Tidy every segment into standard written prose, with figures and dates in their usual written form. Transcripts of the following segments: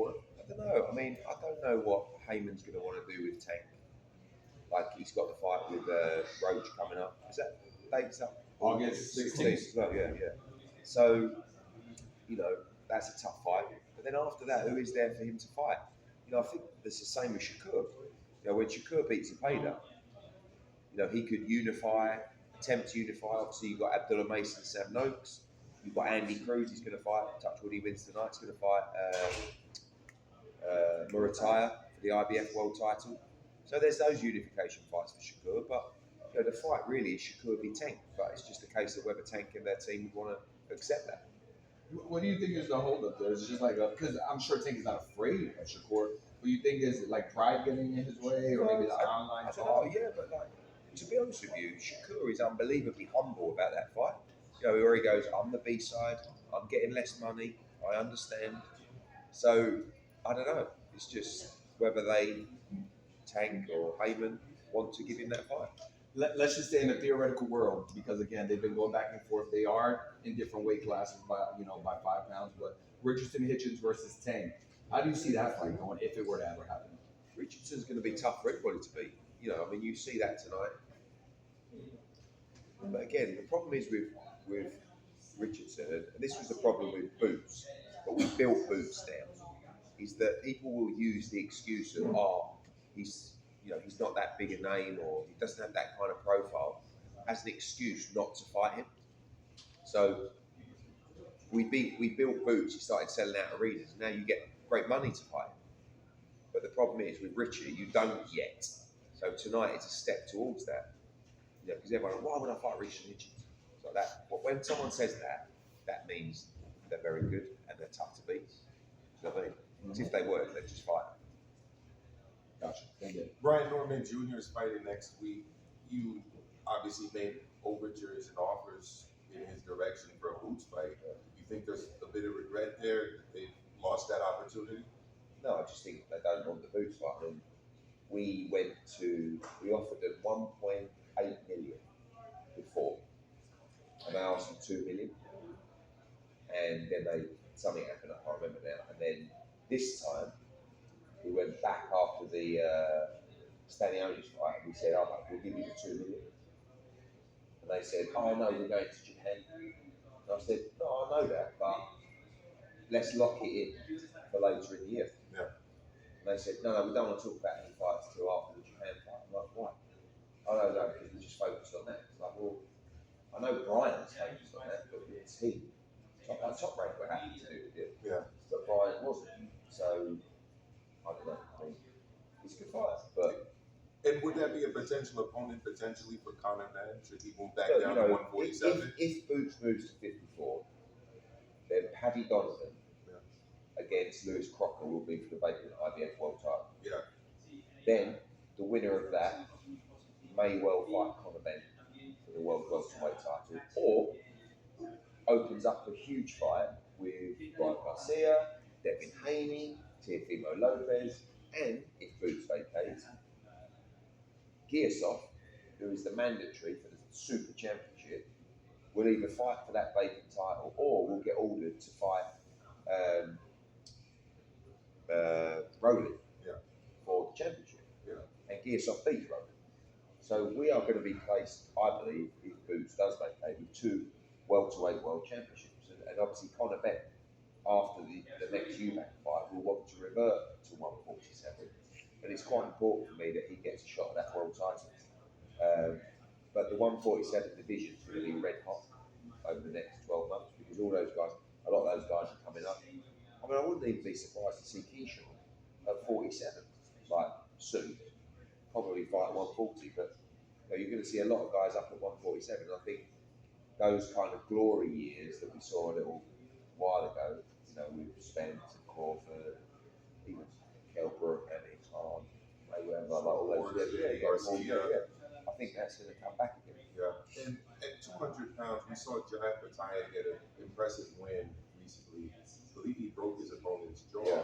I don't know. I mean, I don't know what Heyman's going to want to do with Tank. Like he's got the fight with Roach coming up. Is that dates up? August 16th as well. Yeah, yeah. So that's a tough fight. But then after that, who is there for him to fight? I think it's the same with Shakur. When Shakur beats Zepeda, he could attempt to unify. Obviously, you've got Abdullah Mason, Sam Noakes. You've got Andy Cruz. He's going to fight. Touchwood, he wins tonight. He's going to fight Murataya for the IBF world title. So there's those unification fights for Shakur. But the fight really is Shakur v Tank. But it's just a case of whether Tank and their team would want to accept that. What do you think is the holdup there? Is it just like because I'm sure Tank is not afraid of Shakur. But you think is it like pride getting in his way, or maybe the online I don't talk? know, yeah, but to be honest with you, Shakur is unbelievably humble about that fight. Where he goes, I'm the B side, I'm getting less money, I understand. So I don't know. It's just whether they, Tank or Heyman, want to give him that fight. Let's just say in a theoretical world, because again they've been going back and forth. They are in different weight classes by 5 pounds. But Richardson Hitchens versus Tank. How do you see that fight going if it were to ever happen? Richardson's going to be tough for everybody to beat. You see that tonight. But again, the problem is with Richardson, and this was the problem with Boots, but we built Boots down, is that people will use the excuse of, he's not that big a name or he doesn't have that kind of profile as an excuse not to fight him. So we built Boots, he started selling out arenas, and now you get great money to fight him. But the problem is with Richie, you don't yet. So tonight it's a step towards that. Because everyone, why would I fight Richard Hitchens? So that, when someone says that, that means they're very good and they're tough to beat. You know what I mean? Mm-hmm. If they weren't, they'd just fight. Gotcha. Brian Norman Jr. is fighting next week. You obviously made overtures and offers in his direction for a Boots fight. You think there's a bit of regret there that they've lost that opportunity? No, I just think they don't want the Boots fight. I mean, we offered them 1.8 million before, and they asked for 2 million, and then something happened, I can't remember now, and then this time we went back after the Stanionis fight, and we said, we'll give you the 2 million, and they said, no, we're going to Japan, and I said, no, I know that, but let's lock it in for later in the year. Yeah. And they said, no, we don't want to talk about any fights until after the Japan fight. I'm like, why? Oh, no, because we just focused on that. It's like, well, I know Brian's focused on that, but it's he. Top rank were happy to do it. Yeah. But Brian wasn't. So, I don't know. I mean, it's a good fight. But and would that be a potential opponent potentially for Conor Mann? Should he move back down to 147? If Boots moves to 54, then Paddy Donovan against Lewis Crocker will be for the vacant IBF world title. Yeah. Then the winner of that may well fight Conor Benn for the world welterweight title, or opens up a huge fight with Brian Garcia, Devin Haney, Teofimo Lopez, and if Boots vacates, Gearsov, who is the mandatory for the Super Championship, will either fight for that vacant title or will get ordered to fight Rowley for the championship. Yeah. And Gearsov beats Rowley. So we are going to be placed, I believe, if Boots does vacate, with 2 welterweight world championships. And obviously Conor Benn, after the next UMAC fight, will want to revert to 147. And it's quite important for me that he gets a shot at that world title. But the 147 division is going to be red hot over the next 12 months because a lot of those guys are coming up. I mean, I wouldn't even be surprised to see Keyshawn at 47, like soon. Probably fight 140, but you're going to see a lot of guys up at 147. And I think those kind of glory years that we saw a little while ago, with Spence and Crawford, even Kelbrook, and Hearn, whoever, like all those Garcia. I think that's going to come back again. Yeah. And at 200 pounds, we saw Jai Pataia get an impressive win recently. I believe he broke his opponent's jaw. Yeah.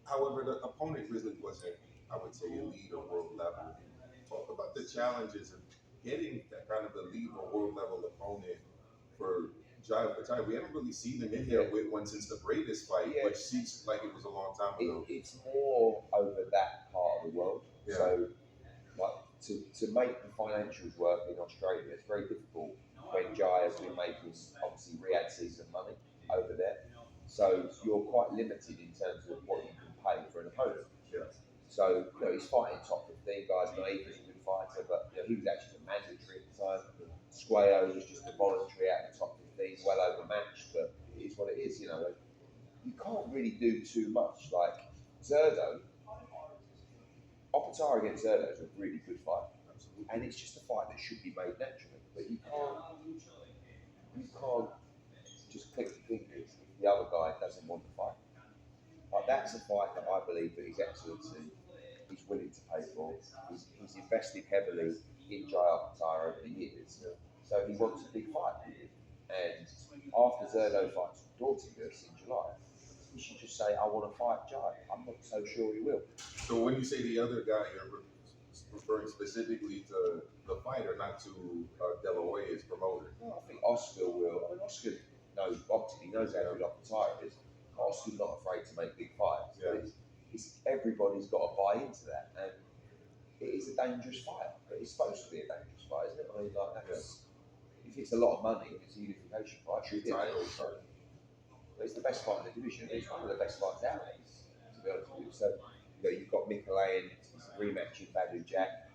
However, the opponent really wasn't, I would say, elite or world level. Talk about the challenges of getting that kind of elite or world level opponent for Jai, we haven't really seen him in there with one since the Bravest fight, which seems like it was a long time ago. It's more over that part of the world. Yeah. So, like to make the financials work in Australia, it's very difficult when Jai has been making obviously Riyadh season money over there. So you're quite limited in terms of what you can pay for an opponent. Yeah. So he's fighting top 15 guys. Naive is a good fighter, but he was actually a mandatory at the time. Squayo was just a voluntary out of the top 15, well overmatched, but it is what it is. You can't really do too much. Like Zerdo, Opatara against Zerdo is a really good fight, and it's just a fight that should be made naturally. But you can't just click the fingers if the other guy doesn't want to fight. Like that's a fight that I believe that His Excellency is willing to pay for. He's invested heavily in Jai Opatara over the years, so he wants a big fight. And after Zerdo fights Dortingus in July, he should just say, "I want to fight Jai." I'm not so sure he will. So when you say the other guy, you're referring specifically to the fighter, not to De La Hoya's promoter. Well, I think Oscar will. I mean, Oscar knows boxing. He knows how good Opatara is. Oscar's not afraid to make big fights. Yeah. But everybody's got to buy into that, and it is a dangerous fight. But it's supposed to be a dangerous fight, isn't it? I mean, like that's. If it's a lot of money, if it's a unification fight, should be a dangerous fight. But it's the best fight in the division. It's one of the best fights out there, to be honest with you. So, you've got Mikalayan, it's a rematch with Badu Jack.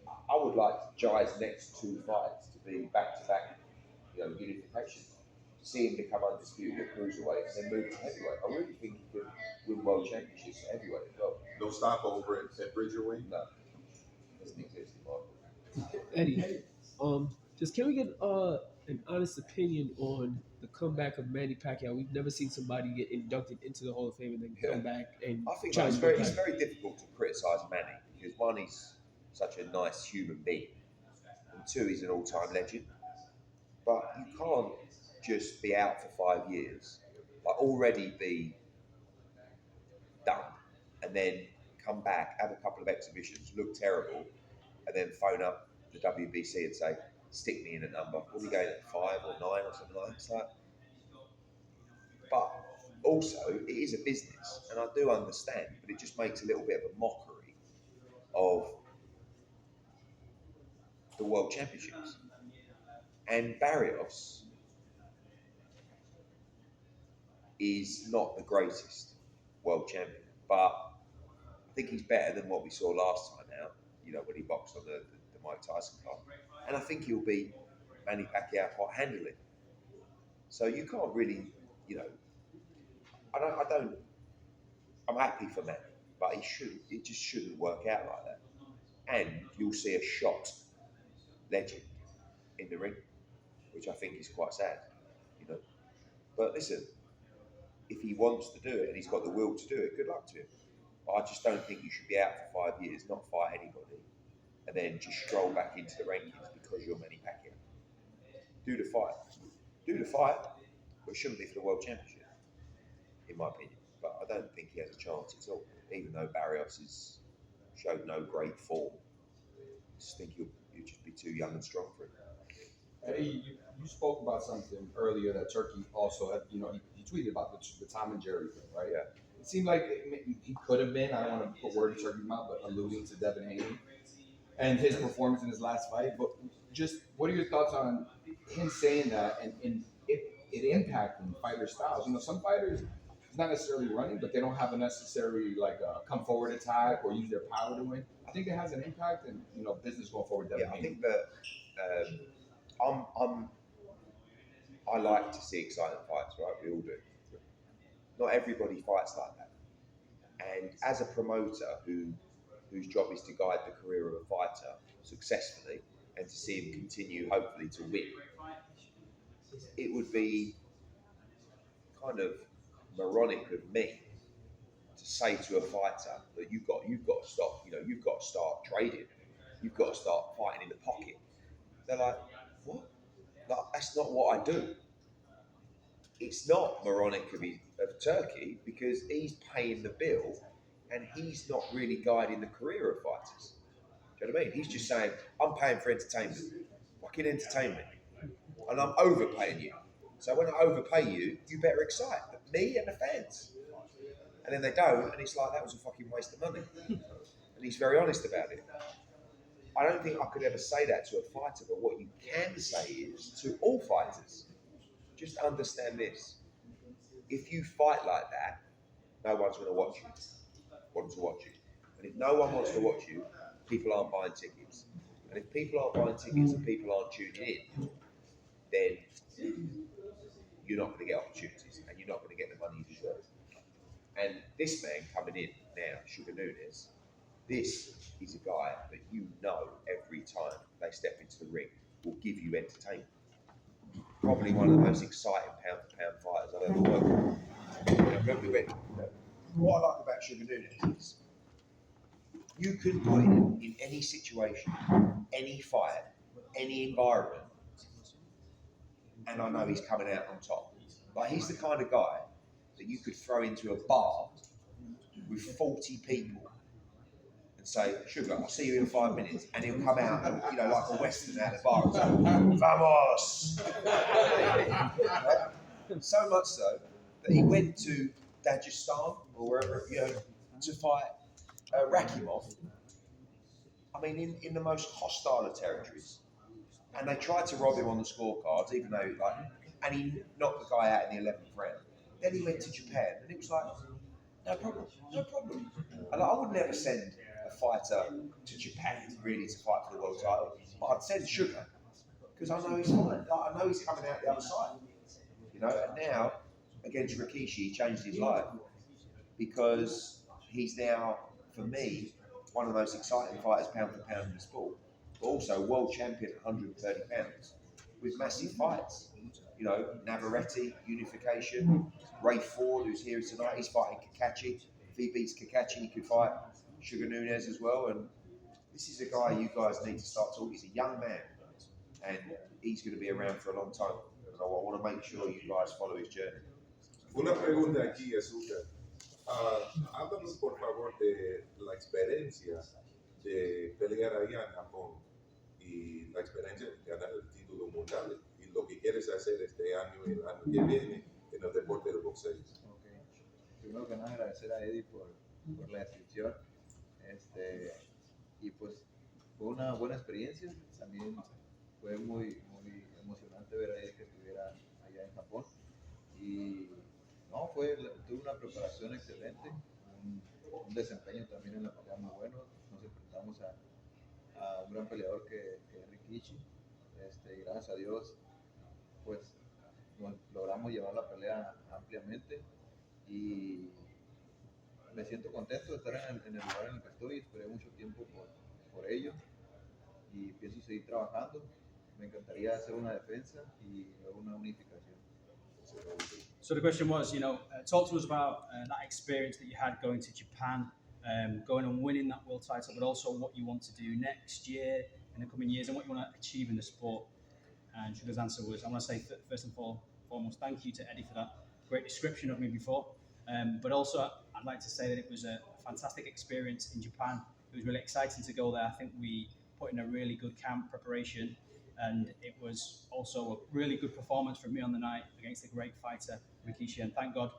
I would like Jai's next two fights to be back-to-back, unifications. See him become undisputed at cruiserweight and then move to heavyweight. I really think he could win world championships at heavyweight as well. No stopover at Bridgerweight? No. Doesn't exist in my opinion. Eddie, just can we get an honest opinion on the comeback of Manny Pacquiao? We've never seen somebody get inducted into the Hall of Fame and then come back and I think try it's to very, go it's back. very difficult to criticise Manny because one, he's such a nice human being, and two, he's an all-time legend. But you can't just be out for 5 years, like already be done, and then come back, have a couple of exhibitions, look terrible, and then phone up the WBC and say, "Stick me in a number." What are we going at, 5 or 9 or something like that? But also, it is a business, and I do understand, but it just makes a little bit of a mockery of the World Championships. And Barrios is not the greatest world champion, but I think he's better than what we saw last time out, when he boxed on the Mike Tyson card. And I think he'll beat Manny Pacquiao quite handily. So you can't really, I'm happy for Manny, but it just shouldn't work out like that. And you'll see a shot legend in the ring, which I think is quite sad, But listen, if he wants to do it and he's got the will to do it, good luck to him. But I just don't think you should be out for 5 years, not fight anybody, and then just stroll back into the rankings because you're Manny Pacquiao. Do the fight, but it shouldn't be for the World Championship, in my opinion. But I don't think he has a chance at all, even though Barrios has showed no great form. I just think he'll just be too young and strong for it. Eddie, you spoke about something earlier that Turkey also had, he tweeted about the Tom and Jerry thing, right? Yeah. It seemed like he could have been, I don't want to put words in Turkey's mouth, but alluding to Devin Haney and his performance in his last fight. But just what are your thoughts on him saying that and it impacting fighter styles? Some fighters, it's not necessarily running, but they don't have a necessary come forward attack or use their power to win. I think it has an impact and business going forward. Devin Haney. I think that I like to see exciting fights, right? We all do. Not everybody fights like that. And as a promoter whose job is to guide the career of a fighter successfully and to see him continue, hopefully, to win, it would be kind of moronic of me to say to a fighter that you've got to stop. You've got to start trading. You've got to start fighting in the pocket. They're like, what? Like, that's not what I do. It's not moronic of Turkey because he's paying the bill and he's not really guiding the career of fighters. Do you know what I mean? He's just saying, I'm paying for entertainment. Fucking entertainment. And I'm overpaying you. So when I overpay you, you better excite me and the fans. And then they don't, and it's like, that was a fucking waste of money. And he's very honest about it. I don't think I could ever say that to a fighter, but what you can say is to all fighters, just understand this. If you fight like that, no one's going to want to watch you. And if no one wants to watch you, people aren't buying tickets. And if people aren't buying tickets and people aren't tuning in, then you're not going to get opportunities and you're not going to get the money you deserve. And this man coming in now, Sugar Nunes, this is a guy that you know every time they step into the ring will give you entertainment. Probably one of the most exciting pound-for-pound fighters I've ever worked with. What I like about Sugar Nunes is you can put him in any situation, any fight, any environment, and I know he's coming out on top. Like, he's the kind of guy that you could throw into a bar with 40 people and say, Sugar, I'll see you in 5 minutes. And he'll come out, and, you know, like a Western out of the bar and say, Vamos! So much so that he went to Dagestan or wherever, you know, to fight Rakimov. I mean, in the most hostile of territories. And they tried to rob him on the scorecards, even though, like, and he knocked the guy out in the 11th round. Then he went to Japan, and it was like, no problem, no problem. And I would never send a fighter to Japan really to fight for the world title, but I'd send Sugar because I know he's fine. Like, I know he's coming out the other side, you know. And now against Rikishi, he changed his life because he's now, for me, one of the most exciting fighters pound for pound in the sport, but also world champion at 130 pounds with massive fights. You know, Navarrete, unification. Ray Ford, who's here tonight, he's fighting Kakachi. If he beats Kakachi, he could fight Sugar Nunes as well. And this is a guy you guys need to start talking. He's a young man, and he's going to be around for a long time. And I want to make sure you guys follow his journey. Una pregunta aquí, Azúcar. Háblanos por favor de la experiencia de pelear allá en Japón y la experiencia de ganar el título mundial y lo que quieres hacer este año y el año que viene en el deporte del boxeo. Okay. Primero que nada agradecer a Eddie por la descripción. Y pues fue una buena experiencia. También fue muy emocionante ver a Eddie que estuviera allá en Japón. Y no, tuve una preparación excelente, un desempeño también en la pelea muy bueno. Nos enfrentamos a un gran peleador que es Rikishi. Y gracias a Dios, pues logramos llevar la pelea ampliamente y me siento contento de estar en el lugar en el que estoy. Esperé mucho tiempo por ello y pienso seguir trabajando. Me encantaría hacer una defensa y luego una unificación. So the question was, talk to us about that experience that you had going to Japan, going and winning that world title, but also what you want to do next year, in the coming years, and what you want to achieve in the sport. And Sugar's answer was, I want to say first and foremost, thank you to Eddie for that great description of me before. But also, I'd like to say that it was a fantastic experience in Japan. It was really exciting to go there. I think we put in a really good camp preparation, and it was also a really good performance from me on the night against the great fighter Rikishi. And thank God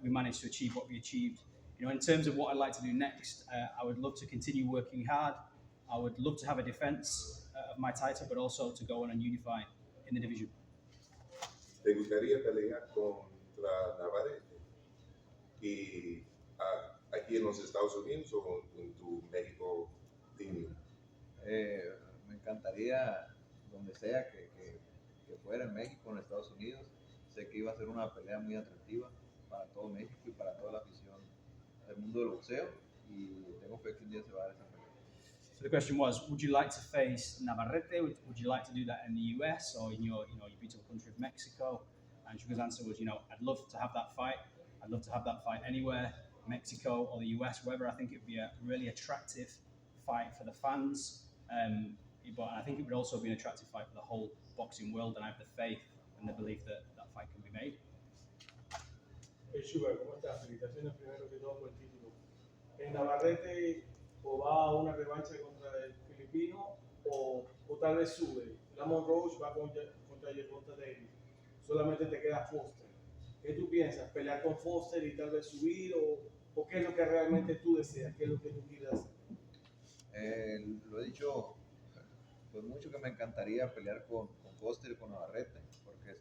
we managed to achieve what we achieved. In terms of what I'd like to do next, I would love to continue working hard. I would love to have a defense of my title, but also to go on and unify in the division. ¿Te gustaría pelear contra Navarrete? Y aquí en los Estados Unidos o en tu México team? Me encantaría donde sea que fuera, en México, en Estados Unidos. Sé que iba a ser una pelea muy atractiva para todo México y para toda la afición del mundo del boxeo, y tengo fe que un día se va a dar esa pelea. So the question was, would you like to face Navarrete? Would you like to do that in the US or in your beautiful country of Mexico? And Sugar's answer was, I'd love to have that fight. I'd love to have that fight anywhere, Mexico or the US, wherever. I think it would be a really attractive fight for the fans. But I think it would also be an attractive fight for the whole boxing world, and I have the faith and the belief that that fight can be made. Hey Sugar, ¿cómo estás? Felicitaciones primero que todo por el título. ¿En Navarrete o va a una revancha contra el filipino o tal vez sube? Lamont Roach va contra Gervonta Davis. solamente te queda Foster. ¿Qué tú piensas? ¿Pelear con Foster y tal vez subir? ¿O qué es lo que realmente tú deseas? ¿Qué es lo que tú quieres hacer? Lo he dicho pues mucho que me encantaría pelear con Foster y con Navarrete, porque estoy